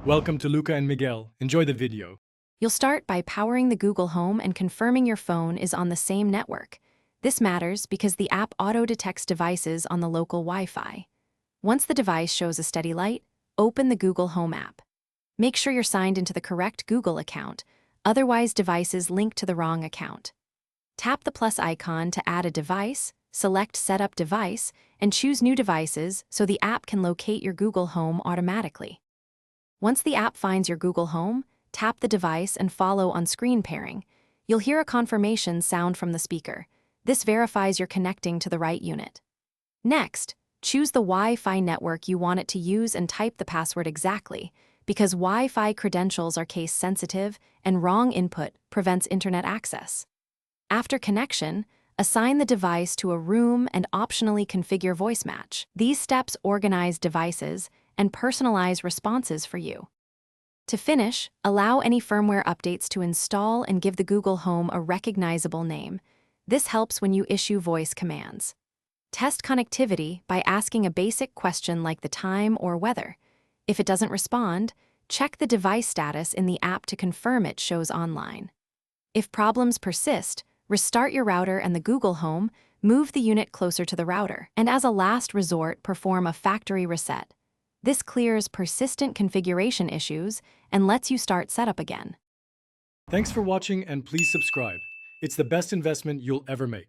Welcome to Luca and Miguel. Enjoy the video. You'll start by powering the Google Home and confirming your phone is on the same network. This matters because the app auto-detects devices on the local Wi-Fi. Once the device shows a steady light, open the Google Home app. Make sure you're signed into the correct Google account, otherwise devices link to the wrong account. Tap the plus icon to add a device, select Setup Device, and choose New Devices so the app can locate your Google Home automatically. Once the app finds your Google Home, tap the device and follow on screen pairing. You'll hear a confirmation sound from the speaker. This verifies you're connecting to the right unit. Next, choose the Wi-Fi network you want it to use and type the password exactly, because Wi-Fi credentials are case-sensitive and wrong input prevents internet access. After connection, assign the device to a room and optionally configure voice match. These steps organize devices and personalize responses for you. To finish, allow any firmware updates to install and give the Google Home a recognizable name. This helps when you issue voice commands. Test connectivity by asking a basic question like the time or weather. If it doesn't respond, check the device status in the app to confirm it shows online. If problems persist, restart your router and the Google Home, move the unit closer to the router, and as a last resort, perform a factory reset. This clears persistent configuration issues and lets you start setup again. Thanks for watching and please subscribe. It's the best investment you'll ever make.